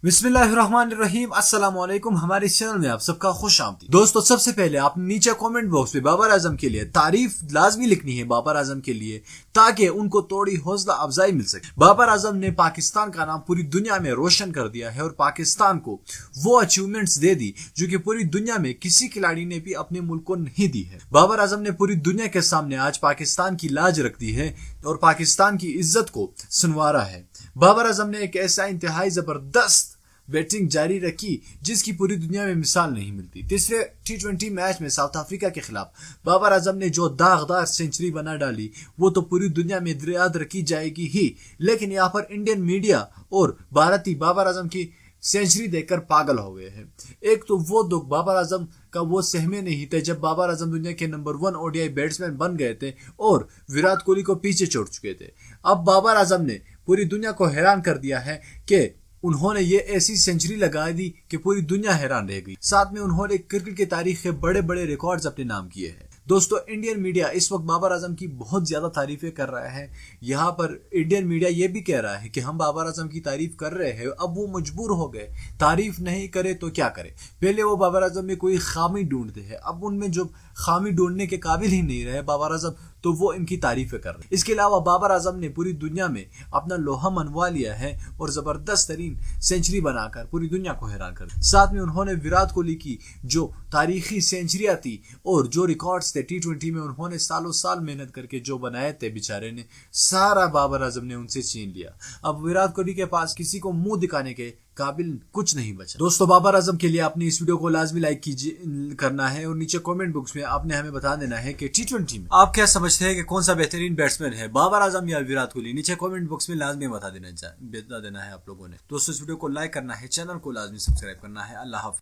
बिस्मिल्लाहिर्रहमानिर्रहीम अस्सलाम वालेकुम। हमारे चैनल में आप सबका खुश आमदीद। दोस्तों, सबसे पहले आप नीचे कमेंट बॉक्स में बाबर आजम के लिए तारीफ लाजमी लिखनी है बाबर आजम के लिए, ताकि उनको थोड़ी हौसला अफजाई मिल सके। बाबर आजम ने पाकिस्तान का नाम पूरी दुनिया में रोशन कर दिया है और पाकिस्तान को वो अचीवमेंट्स दे दी जो कि पूरी दुनिया में किसी खिलाड़ी ने भी अपने मुल्क को नहीं दी है। बाबर आजम ने पूरी दुनिया के सामने आज पाकिस्तान की लाज रख दी है और पाकिस्तान की इज्जत को सुनवारा है। बाबर आजम ने एक ऐसा इंतहाई जबरदस्त बैटिंग जारी रखी जिसकी पूरी दुनिया में मिसाल नहीं मिलती। तीसरे T20 मैच में साउथ अफ्रीका के खिलाफ बाबर आजम ने जो दागदार सेंचुरी बना डाली वो तो पूरी दुनिया में याद रखी जाएगी ही, लेकिन यहाँ पर इंडियन मीडिया और भारतीय बाबर आजम की सेंचुरी देखकर पागल हो गए हैं। एक तो वो दुख बाबर आजम का वो सहमे नहीं थे जब बाबर आजम दुनिया के नंबर 1 ओडीआई बैट्समैन बन गए थे और विराट कोहली को पीछे छोड़ चुके थे। अब बाबर आजम ने पूरी दुनिया को हैरान कर दिया है कि उन्होंने ये ऐसी सेंचुरी लगा दी कि पूरी दुनिया हैरान रह गई। साथ में उन्होंने क्रिकेट की तारीख के बड़े बड़े रिकॉर्ड्स अपने नाम किए हैं। दोस्तों, इंडियन मीडिया इस वक्त बाबर आजम की बहुत ज्यादा तारीफें कर रहा है। यहाँ पर इंडियन मीडिया ये भी कह रहा है कि हम बाबर आजम की तारीफ कर रहे हैं, अब वो मजबूर हो गए। तारीफ नहीं करे तो क्या करे। पहले वो बाबर आजम में कोई खामी ढूंढते हैं, अब उनमें जो खामी ढूंढने के काबिल ही नहीं रहे बाबर आजम, तो वो इनकी तारीफें कर रहे हैं। इसके अलावा बाबर आजम ने पूरी दुनिया में अपना लोहा मनवा लिया है और जबरदस्त तरीन सेंचुरी बनाकर पूरी दुनिया को हैरान कर दिया। साथ में उन्होंने विराट कोहली की जो तारीखी सेंचुरियां थी और जो रिकॉर्ड्स थे T20 में उन्होंने सालों साल मेहनत करके जो बनाए थे, बेचारे ने सारा बाबर आजम ने उनसे छीन लिया। अब विराट कोहली के पास किसी को मुंह दिखाने के काबिल कुछ नहीं बचा। दोस्तों, बाबर आजम के लिए आपने इस वीडियो को लाजमी लाइक कीजिए करना है और नीचे कमेंट बॉक्स में आपने हमें बता देना है कि T20 में आप क्या समझते हैं कि कौन सा बेहतरीन बैट्समैन है, बाबर आजम या विराट कोहली। नीचे कमेंट बॉक्स में लाजमी बता देना है आप लोगों ने। दोस्तों, इस वीडियो को लाइक करना है, चैनल को लाजमी सब्सक्राइब करना है। अल्लाह हाफ़िज़।